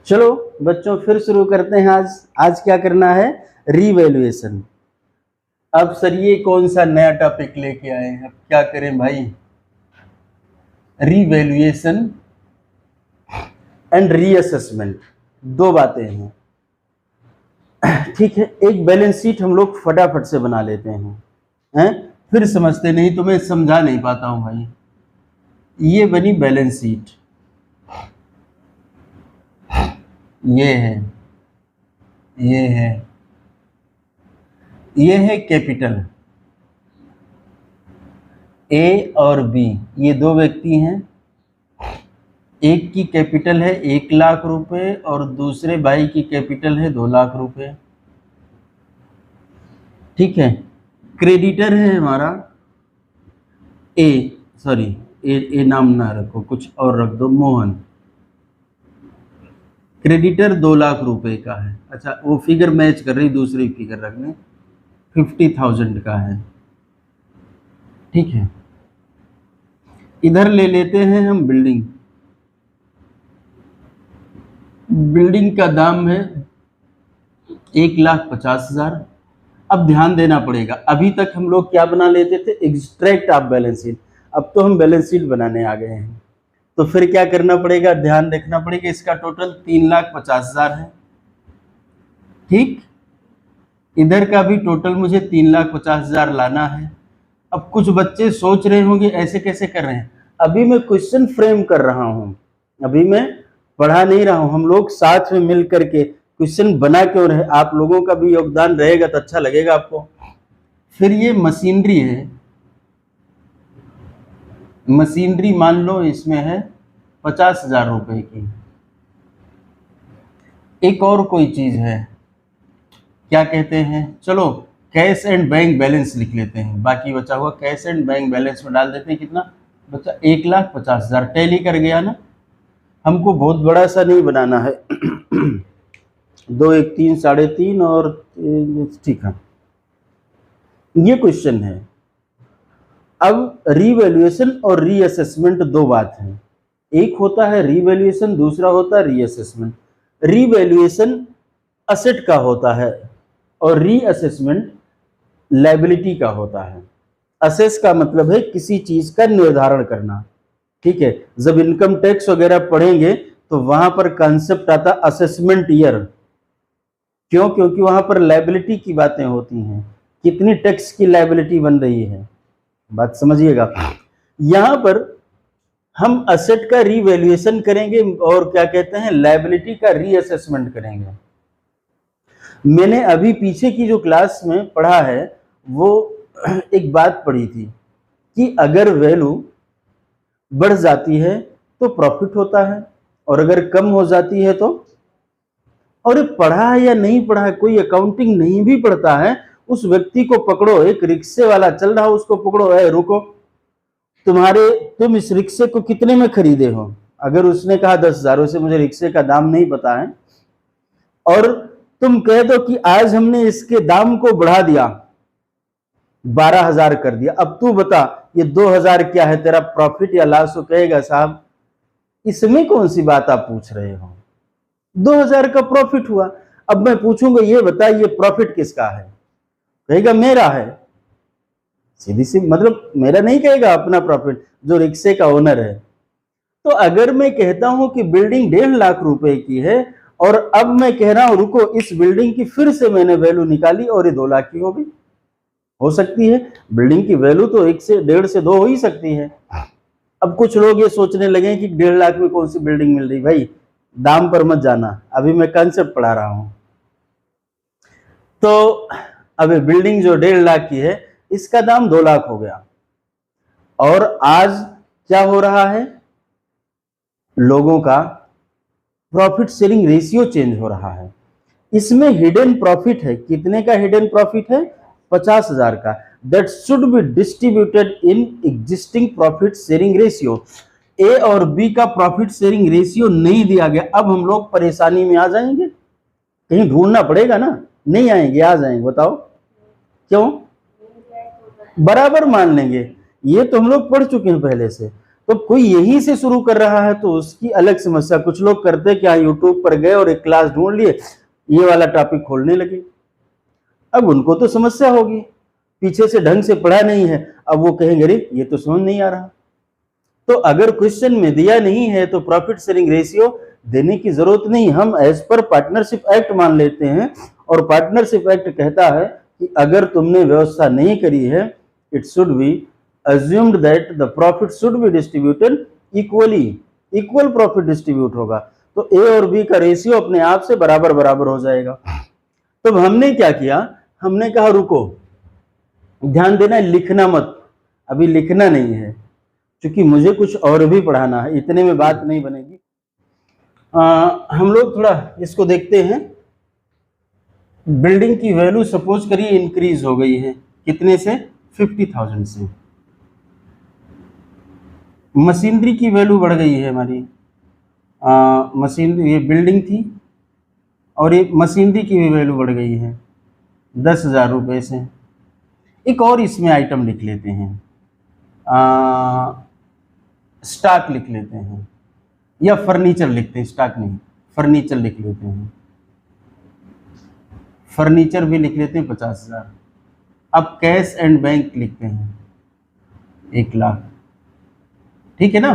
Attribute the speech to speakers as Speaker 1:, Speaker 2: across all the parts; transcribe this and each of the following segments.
Speaker 1: चलो बच्चों फिर शुरू करते हैं। आज क्या करना है? रीवैल्यूएशन। अब सर ये कौन सा नया टॉपिक लेके आए हैं? अब क्या करें भाई? रीवैल्यूएशन एंड रीअसेसमेंट, दो बातें हैं। ठीक है, एक बैलेंस शीट हम लोग फटाफट से बना लेते हैं, फिर समझते नहीं तो मैं समझा नहीं पाता हूं भाई। ये बनी बैलेंस शीट, ये है कैपिटल ए और बी। ये दो व्यक्ति हैं, एक की कैपिटल है 1,00,000 रुपए और दूसरे भाई की कैपिटल है 2,00,000 रुपए। ठीक है, क्रेडिटर है हमारा ए नाम ना रखो, कुछ और रख दो, मोहन। क्रेडिटर 2,00,000 रुपए का है। अच्छा, वो फिगर मैच कर रही, दूसरी फिगर रखने 50,000 का है। ठीक है, इधर ले लेते हैं हम बिल्डिंग। बिल्डिंग का दाम है 1,50,000। अब ध्यान देना पड़ेगा, अभी तक हम लोग क्या बना लेते थे? Extract of balance sheet. अब तो हम बैलेंस शीट बनाने आ गए हैं, तो फिर क्या करना पड़ेगा? ध्यान रखना पड़ेगा, इसका टोटल 3,50,000 है। ठीक, इधर का भी टोटल मुझे 3,50,000 लाना है। अब कुछ बच्चे सोच रहे होंगे ऐसे कैसे कर रहे हैं? अभी मैं क्वेश्चन फ्रेम कर रहा हूं, अभी मैं पढ़ा नहीं रहा हूं। हम लोग साथ में मिल करके क्वेश्चन बना क्यों रहे? आप लोगों का भी योगदान रहेगा तो अच्छा लगेगा आपको। फिर ये मशीनरी है, मशीनरी मान लो इसमें है 50,000 रुपए की। एक और कोई चीज है, क्या कहते हैं, चलो कैश एंड बैंक बैलेंस लिख लेते हैं। बाकी बचा हुआ कैश एंड बैंक बैलेंस में डाल देते हैं। कितना बचा? 1,50,000। टैली कर गया ना? हमको बहुत बड़ा सा नहीं बनाना है 2 1 3 3.5 और ठीक है, ये क्वेश्चन है। अब रीवैल्यूएशन और रीअसेसमेंट दो बात है, एक होता है रीवैल्यूएशन, दूसरा होता है रीअसेसमेंट। रीवैल्यूएशन असेट का होता है और रीअसेसमेंट लायबिलिटी का होता है। असेस का मतलब है किसी चीज का निर्धारण करना। ठीक है, जब इनकम टैक्स वगैरह पढ़ेंगे तो वहां पर कॉन्सेप्ट आता असेसमेंट ईयर। क्यों? क्योंकि वहां पर लायबिलिटी की बातें होती हैं, कितनी टैक्स की लायबिलिटी बन रही है, बात समझिएगा। यहां पर हम असेट का रीवैल्यूएशन करेंगे और क्या कहते हैं, लायबिलिटी का रीअसेसमेंट करेंगे। मैंने अभी पीछे की जो क्लास में पढ़ा है वो एक बात पढ़ी थी कि अगर वैल्यू बढ़ जाती है तो प्रॉफिट होता है और अगर कम हो जाती है तो। और पढ़ा है या नहीं पढ़ा है, कोई अकाउंटिंग नहीं भी पढ़ता है उस व्यक्ति को पकड़ो, एक रिक्शे वाला चल रहा हो उसको पकड़ो, है रुको, तुम इस रिक्शे को कितने में खरीदे हो? अगर उसने कहा 10,000, उसे मुझे रिक्शे का दाम नहीं पता है, और तुम कह दो कि आज हमने इसके दाम को बढ़ा दिया, 12,000 कर दिया, अब तू बता ये 2,000 क्या है, तेरा प्रॉफिट या लॉस? हो कहेगा साहब इसमें कौन सी बात आप पूछ रहे हो, 2,000 का प्रॉफिट हुआ। अब मैं पूछूंगा ये बता ये प्रॉफिट किसका है? कहेगा मेरा है। सीधी सी मतलब मेरा नहीं कहेगा, अपना प्रॉफिट, जो रिक्शे का ओनर है। तो अगर मैं कहता हूं कि बिल्डिंग 1,50,000 रुपए की है और अब मैं कह रहा हूं रुको इस बिल्डिंग की फिर से मैंने वैल्यू निकाली और ये 2,00,000 की हो गई, हो सकती है बिल्डिंग की वैल्यू तो 1 से 1.5 से 2 हो ही सकती है। अब कुछ लोग ये सोचने लगे कि 1,50,000 में कौन सी बिल्डिंग मिल रही। भाई दाम पर मत जाना, अभी मैं कंसेप्ट पढ़ा रहा हूं। तो अभी बिल्डिंग जो 1,50,000 की है इसका दाम 2,00,000 हो गया, और आज क्या हो रहा है, लोगों का प्रॉफिट शेयरिंग रेशियो चेंज हो रहा है। इसमें हिडन प्रॉफिट है, कितने का हिडन प्रॉफिट है? 50,000 का। That should be distributed in existing profit sharing ratio. A और बी का प्रॉफिट शेयरिंग रेशियो नहीं दिया गया, अब हम लोग परेशानी में आ जाएंगे, कहीं ढूंढना पड़ेगा ना। नहीं आएंगे, आ जाएंगे, बताओ क्यों? बराबर मान लेंगे, ये तो हम लोग पढ़ चुके हैं पहले से। तो कोई यहीं से शुरू कर रहा है तो उसकी अलग समस्या। कुछ लोग करते हैं कि हाँ यूट्यूब पर गए और एक क्लास ढूंढ लिए, ये वाला टॉपिक खोलने लगे। अब उनको तो समस्या होगी, पीछे से ढंग से पढ़ा नहीं है, अब वो कहेंगे अरे ये तो समझ नहीं आ रहा। तो अगर क्वेश्चन में दिया नहीं है तो प्रॉफिट शेयरिंग रेशियो देने की जरूरत नहीं, हम एज पर पार्टनरशिप एक्ट मान लेते हैं। और पार्टनरशिप एक्ट कहता है कि अगर तुमने व्यवस्था नहीं करी है, it should be assumed that the profit should be distributed equally, equal profit distribute होगा, तो ए और बी का रेशियो अपने आप से बराबर बराबर हो जाएगा। तो हमने क्या किया, हमने कहा रुको, ध्यान देना, लिखना मत, अभी लिखना नहीं है क्योंकि मुझे कुछ और भी पढ़ाना है, इतने में बात नहीं बनेगी। हम लोग थोड़ा इसको देखते हैं। बिल्डिंग की वैल्यू सपोज करिए इंक्रीज हो गई है, कितने से, 50,000 से। मशीनरी की वैल्यू बढ़ गई है हमारी, मशीनरी, ये बिल्डिंग थी और ये मशीनरी की भी वैल्यू बढ़ गई है 10,000 रुपये से। एक और इसमें आइटम लिख लेते हैं, स्टॉक लिख लेते हैं, या फर्नीचर लिखते हैं, स्टॉक नहीं, फर्नीचर लिख लेते हैं, फर्नीचर भी लिख लेते हैं 50,000। अब कैश एंड बैंक लिखते हैं 1 लाख, ठीक है ना,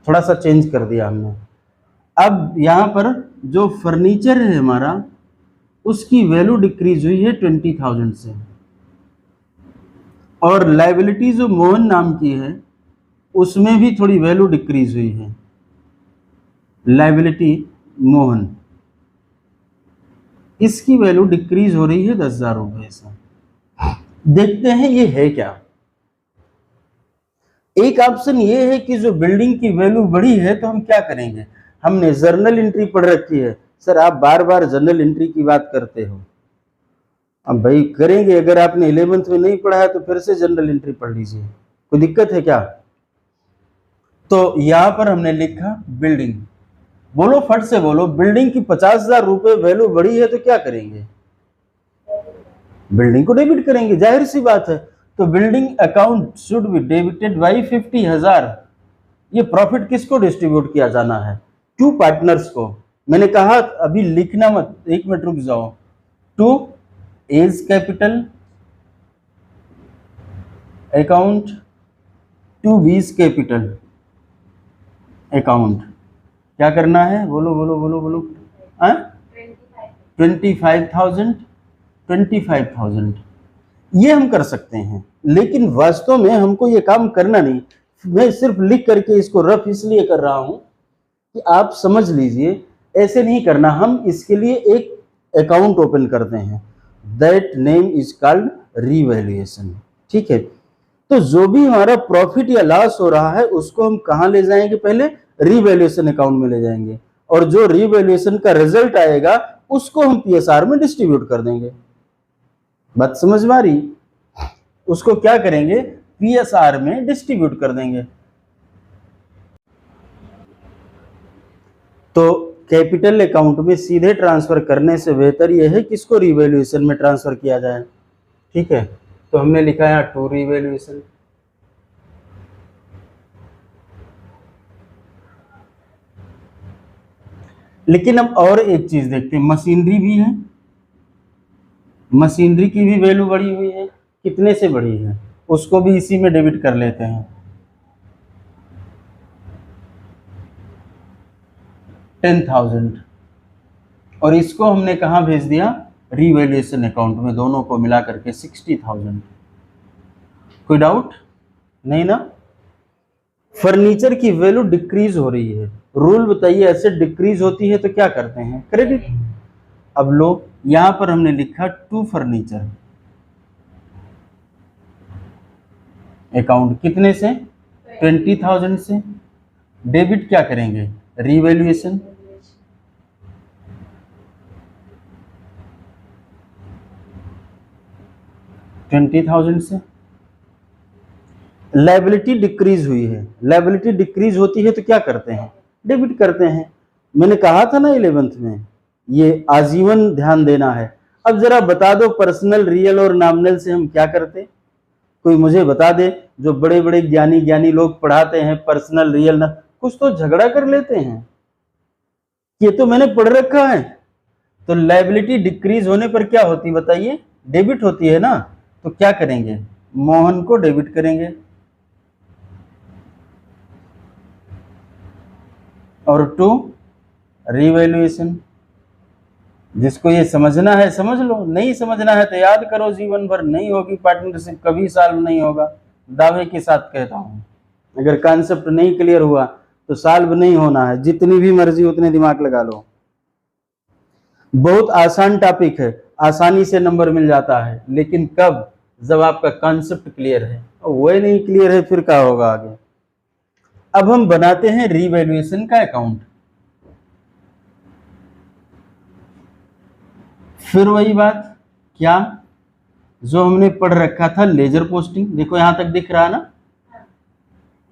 Speaker 1: थोड़ा सा चेंज कर दिया हमने। अब यहाँ पर जो फर्नीचर है हमारा, उसकी वैल्यू डिक्रीज हुई है 20,000 से, और लाइबिलिटी जो मोहन नाम की है उसमें भी थोड़ी वैल्यू डिक्रीज हुई है, लाइबिलिटी मोहन, इसकी वैल्यू डिक्रीज हो रही है 10,000 रुपये से। देखते हैं ये है क्या। एक ऑप्शन ये है कि जो बिल्डिंग की वैल्यू बढ़ी है तो हम क्या करेंगे, हमने जर्नल एंट्री पढ़ रखी है। सर आप बार बार जर्नल एंट्री की बात करते हो, अब भाई करेंगे, अगर आपने 11th में नहीं पढ़ा है तो फिर से जनरल एंट्री पढ़ लीजिए, कोई दिक्कत है क्या। तो यहां पर हमने लिखा बिल्डिंग, बोलो फट से बोलो, बिल्डिंग की 50,000 रुपये वैल्यू बढ़ी है तो क्या करेंगे, बिल्डिंग को डेबिट करेंगे, जाहिर सी बात है। तो building account should be debited by 50,000। ये प्रॉफिट किसको डिस्ट्रीब्यूट किया जाना है, 2 पार्टनर्स को। मैंने कहा अभी लिखना मत, 1 मिनट रुक जाओ। 2 एज कैपिटल अकाउंट, 2 बीज कैपिटल अकाउंट। क्या करना है, बोलो बोलो बोलो बोलो, 25,000 ये हम कर सकते हैं, लेकिन वास्तव में हमको ये काम करना नहीं। मैं सिर्फ लिख करके इसको रफ इसलिए कर रहा हूं कि आप समझ लीजिए, ऐसे नहीं करना। हम इसके लिए एक अकाउंट ओपन करते हैं, that name is called revaluation, ठीक है। तो जो भी हमारा प्रॉफिट या लॉस हो रहा है उसको हम कहां ले जाएंगे, पहले रीवैल्यूएशन अकाउंट में ले जाएंगे, और जो रीवैल्यूएशन का रिजल्ट आएगा उसको हम पीएसआर में डिस्ट्रीब्यूट कर देंगे। बात समझ में आ रही, उसको क्या करेंगे, पीएसआर में डिस्ट्रीब्यूट कर देंगे। तो कैपिटल अकाउंट में सीधे ट्रांसफर करने से बेहतर यह है कि इसको रीवैल्यूएशन में ट्रांसफर किया जाए, ठीक है। तो हमने लिखा है टू रीवैल्यूएशन। लेकिन अब और एक चीज देखते हैं, मशीनरी भी है, मशीनरी की भी वैल्यू बढ़ी हुई है, कितने से बढ़ी है, उसको भी इसी में डेबिट कर लेते हैं, 10,000, और इसको हमने कहां भेज दिया, रीवैल्यूएशन अकाउंट में, दोनों को मिला करके 60,000। कोई डाउट नहीं ना। फर्नीचर की वैल्यू डिक्रीज हो रही है, रूल बताइए, एसेट डिक्रीज होती है तो क्या करते हैं, क्रेडिट। अब लो, यहां पर हमने लिखा टू फर्नीचर अकाउंट, कितने से, 20,000 से, डेबिट क्या करेंगे, रीवैल्यूएशन, $20,000 से। लायबिलिटी डिक्रीज हुई है, लायबिलिटी डिक्रीज होती है तो क्या करते हैं, डेबिट करते हैं। मैंने कहा था ना 11th में, ये आजीवन ध्यान देना है। अब जरा बता दो, पर्सनल, रियल और नॉमिनल से हम क्या करते, कोई मुझे बता दे, जो बड़े बड़े ज्ञानी लोग पढ़ाते हैं पर्सनल रियल ना, कुछ तो झगड़ा कर लेते हैं, ये तो मैंने पढ़ रखा है। तो लायबिलिटी डिक्रीज होने पर क्या होती बताइए, डेबिट होती है ना। तो क्या करेंगे, मोहन को डेबिट करेंगे और टू रिवैल्यूएशन। जिसको ये समझना है समझ लो, नहीं समझना है तो याद करो, जीवन भर नहीं होगी पार्टनरशिप, कभी सॉल्व नहीं होगा, दावे के साथ कहता हूं। अगर कॉन्सेप्ट नहीं क्लियर हुआ तो सॉल्व नहीं होना है, जितनी भी मर्जी उतने दिमाग लगा लो। बहुत आसान टॉपिक है, आसानी से नंबर मिल जाता है, लेकिन कब, जब आपका कॉन्सेप्ट क्लियर है। वही नहीं क्लियर है फिर क्या होगा आगे। अब हम बनाते हैं रीवैल्यूएशन का अकाउंट। फिर वही बात, क्या जो हमने पढ़ रखा था लेजर पोस्टिंग, देखो यहां तक दिख रहा है ना,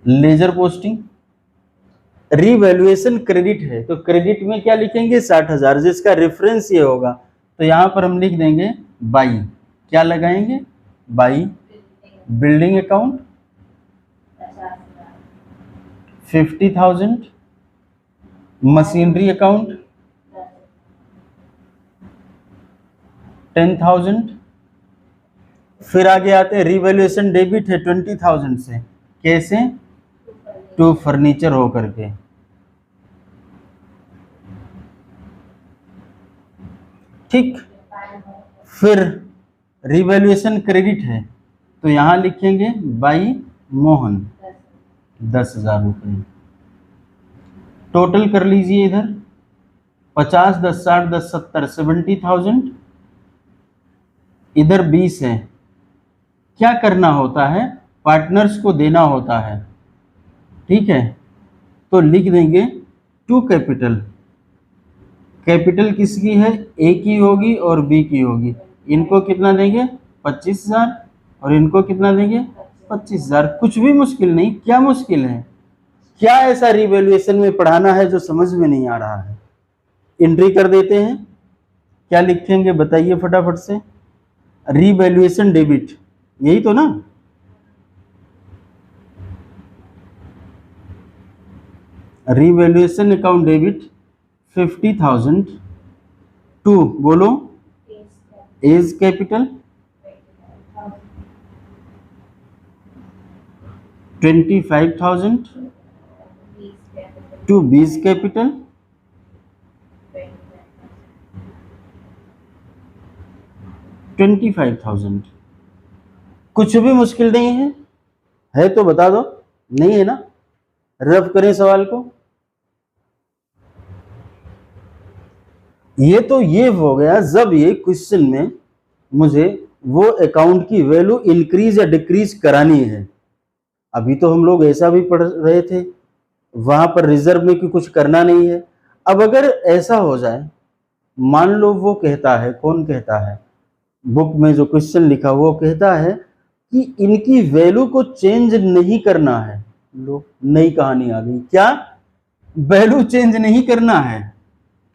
Speaker 1: लेजर पोस्टिंग। रीवैल्यूएशन क्रेडिट है तो क्रेडिट में क्या लिखेंगे, 60,000, जिसका रेफरेंस ये होगा। तो यहां पर हम लिख देंगे बाई, क्या लगाएंगे, by building account 50,000, machinery account 10,000। फिर आगे आते हैं, रिवैल्यूएशन डेबिट है 20,000 से, कैसे, टू फर्नीचर हो करके। ठीक, फिर रिवैल्यूएशन क्रेडिट है तो यहां लिखेंगे बाई मोहन 10,000 रुपये। टोटल कर लीजिए इधर, 50, 10, 60, 10, 70, 70,000, इधर 20 है। क्या करना होता है, पार्टनर्स को देना होता है, ठीक है। तो लिख देंगे टू कैपिटल, कैपिटल किसकी है, ए की होगी और बी की होगी। इनको कितना देंगे, 25,000, और इनको कितना देंगे, 25,000। कुछ भी मुश्किल नहीं, क्या मुश्किल है, क्या ऐसा रिवैल्यूएशन में पढ़ाना है जो समझ में नहीं आ रहा है। एंट्री कर देते हैं, क्या लिखेंगे बताइए फटाफट से, रिवैल्यूएशन डेबिट, यही तो ना, रिवैल्यूएशन अकाउंट डेबिट 50,000 टू, बोलो, A's capital 25,000 to B's capital 25,000। कुछ भी मुश्किल नहीं है तो बता दो, नहीं है ना, रफ करें सवाल को। ये तो ये हो गया जब ये क्वेश्चन में मुझे वो अकाउंट की वैल्यू इंक्रीज या डिक्रीज करानी है। अभी तो हम लोग ऐसा भी पढ़ रहे थे, वहां पर रिजर्व में कि कुछ करना नहीं है। अब अगर ऐसा हो जाए, मान लो वो कहता है, कौन कहता है, बुक में जो क्वेश्चन लिखा वो कहता है कि इनकी वैल्यू को चेंज नहीं करना है। लो नई कहानी आ गई, क्या वैल्यू चेंज नहीं करना है,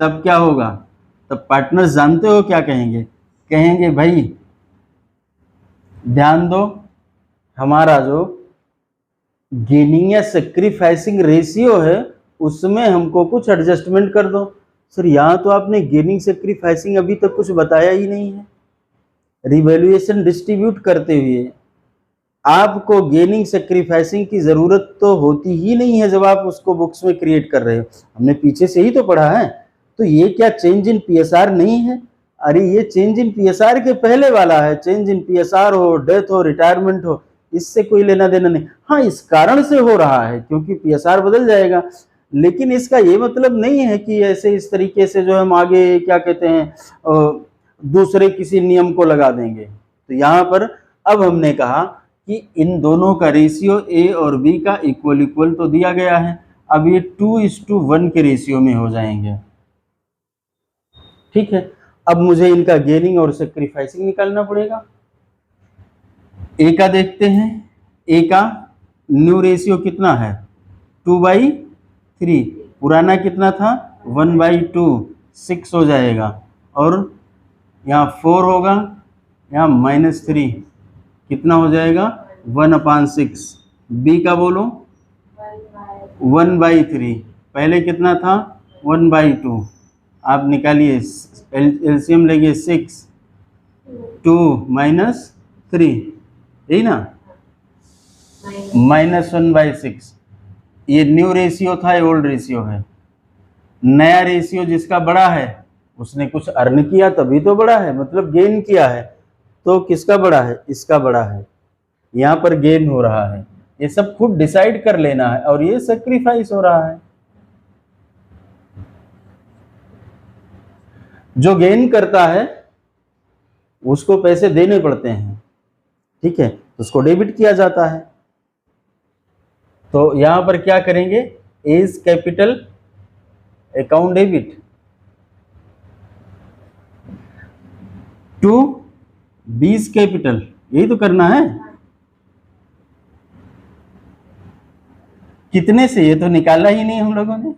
Speaker 1: तब क्या होगा, तब पार्टनर्स जानते हो क्या कहेंगे, कहेंगे भाई ध्यान दो, हमारा जो गेनिंग या सेक्रीफाइसिंग रेशियो है उसमें हमको कुछ एडजस्टमेंट कर दो। सर यहाँ तो आपने गेनिंग सेक्रीफाइसिंग अभी तक कुछ बताया ही नहीं है। रिवैल्यूएशन डिस्ट्रीब्यूट करते हुए आपको गेनिंग सेक्रीफाइसिंग की जरूरत तो होती ही नहीं है जब आप उसको बुक्स में क्रिएट कर रहे हो, हमने पीछे से ही तो पढ़ा है। तो ये क्या चेंज इन पीएसआर नहीं है, अरे ये चेंज इन पीएसआर के पहले वाला है। चेंज इन पीएसआर हो, डेथ हो, रिटायरमेंट हो, इससे कोई लेना देना नहीं। हाँ इस कारण से हो रहा है क्योंकि पीएसआर बदल जाएगा, लेकिन इसका ये मतलब नहीं है कि ऐसे इस तरीके से जो हम आगे क्या कहते हैं दूसरे किसी नियम को लगा देंगे। तो यहाँ पर अब हमने कहा कि इन दोनों का रेशियो ए और बी का इक्वल इक्वल तो दिया गया है, अब ये 2:1 के रेशियो में हो जाएंगे। ठीक है, अब मुझे इनका गेनिंग और सेक्रीफाइसिंग निकालना पड़ेगा। ए का देखते हैं, ए का न्यू रेशियो कितना है 2/3, पुराना कितना था 1/2, 6 हो जाएगा, और यहाँ 4 होगा, यहाँ -3 कितना हो जाएगा 1/6। बी का बोलो 1/3। पहले कितना था 1/2। आप निकालिए एलसीएम लेंगे 6 2 -3, यही ना, -1/6। ये न्यू रेशियो था, ये ओल्ड रेशियो है। नया रेशियो जिसका बड़ा है उसने कुछ अर्न किया तभी तो बड़ा है, मतलब गेन किया है। तो किसका बड़ा है, इसका बड़ा है, यहाँ पर गेन हो रहा है। ये सब खुद डिसाइड कर लेना है, और ये सेक्रीफाइस हो रहा है। जो गेन करता है उसको पैसे देने पड़ते हैं, ठीक है, उसको डेबिट किया जाता है। तो यहां पर क्या करेंगे, A's capital account debit to B's capital, यही तो करना है। कितने से, ये तो निकाला ही नहीं हम लोगों ने,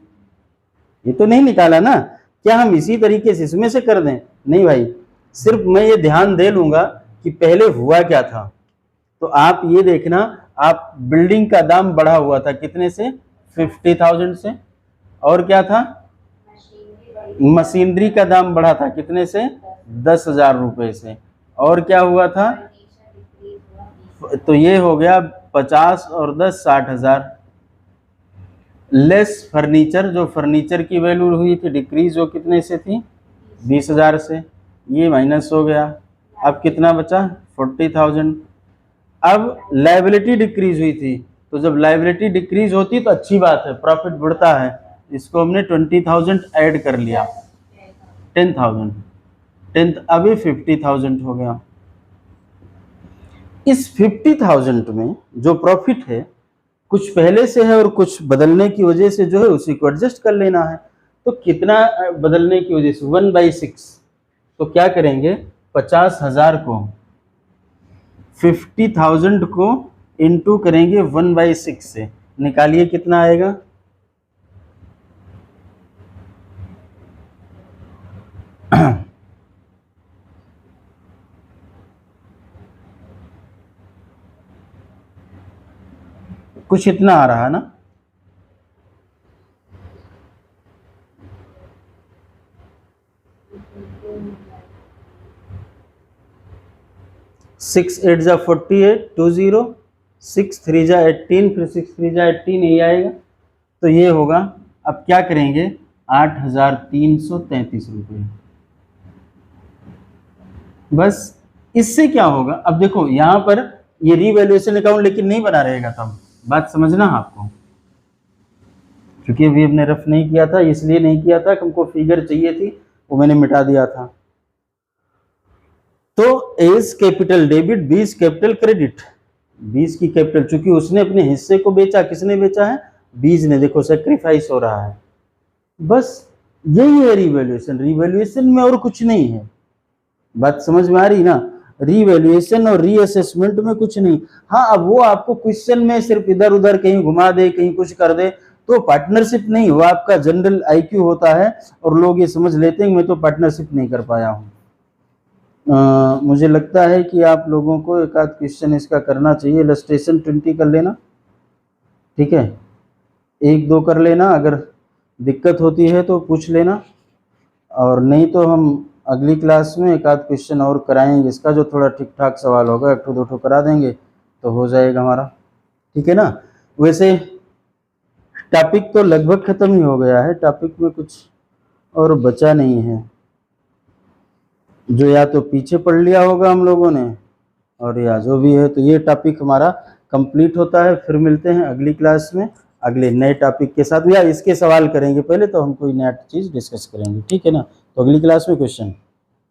Speaker 1: ये तो नहीं निकाला ना। क्या हम इसी तरीके से इसमें से कर दें? नहीं भाई, सिर्फ मैं ये ध्यान दे लूंगा कि पहले हुआ क्या था। तो आप ये देखना, आप बिल्डिंग का दाम बढ़ा हुआ था कितने से, 50,000 से, और क्या था, मशीनरी का दाम बढ़ा था कितने से, 10,000 रुपए से, और क्या हुआ था, तो ये हो गया 50 और 10 60,000। लेस फर्नीचर, जो फर्नीचर की वैल्यू हुई थी डिक्रीज, वो कितने से थी, 20,000 से, ये माइनस हो गया। अब कितना बचा, 40,000। अब लायबिलिटी डिक्रीज हुई थी, तो जब लायबिलिटी डिक्रीज होती है तो अच्छी बात है, प्रॉफिट बढ़ता है। इसको हमने 20,000 ऐड कर लिया, 10,000, 10, अभी 50,000 हो गया। इस 50,000 में जो प्रॉफिट है कुछ पहले से है और कुछ बदलने की वजह से जो है उसी को एडजस्ट कर लेना है। तो कितना बदलने की वजह से, 1/6। तो क्या करेंगे, 50,000 को 50,000 को इंटू करेंगे 1/6 से, निकालिए कितना आएगा, कुछ इतना आ रहा है ना, सिक्स 8 जा 48, 20, 6 3 जा 18, फिर 6 3 जा 18, यही आएगा। तो ये होगा, अब क्या करेंगे, 8,333 रुपये। बस इससे क्या होगा, अब देखो यहाँ पर ये रीवैल्यूएशन अकाउंट लेकिन नहीं बना रहेगा, तब बात समझना आपको, क्योंकि अभी हमने रफ नहीं किया था, इसलिए नहीं किया था कि हमको फिगर चाहिए थी, वो मैंने मिटा दिया था। तो A's capital debit, B's capital credit. B's की कैपिटल, चूंकि उसने अपने हिस्से को बेचा, किसने बेचा है, बीज ने, देखो सेक्रीफाइस हो रहा है। बस यही है रिवैल्यूएशन, रिवैल्यूएशन में और कुछ नहीं है। बात समझ में आ रही ना, रीवैल्यूएशन और रीअसेसमेंट में कुछ नहीं। हाँ, अब वो आपको क्वेश्चन में सिर्फ इधर उधर कहीं घुमा दे, कहीं कुछ कर दे, तो पार्टनरशिप नहीं, वो आपका जनरल आईक्यू होता है, और लोग ये समझ लेते हैं मैं तो पार्टनरशिप नहीं कर पाया हूँ। मुझे लगता है कि आप लोगों को एक आध क्वेश्चन इसका करना चाहिए। इलस्ट्रेशन 20 कर लेना, ठीक है, 1-2 कर लेना, अगर दिक्कत होती है तो पूछ लेना, और नहीं तो हम अगली क्लास में एक आध क्वेश्चन और कराएंगे इसका, जो थोड़ा ठीक ठाक सवाल होगा, 1-2 करा देंगे तो हो जाएगा हमारा, ठीक है ना। वैसे टॉपिक तो लगभग ख़त्म ही हो गया है, टॉपिक में कुछ और बचा नहीं है, जो या तो पीछे पढ़ लिया होगा हम लोगों ने, और या जो भी है, तो ये टॉपिक हमारा कंप्लीट होता है। फिर मिलते हैं अगली क्लास में अगले नए टॉपिक के साथ, या इसके सवाल करेंगे पहले, तो हम कोई नया चीज़ डिस्कस करेंगे, ठीक है ना। तो अगली क्लास में क्वेश्चन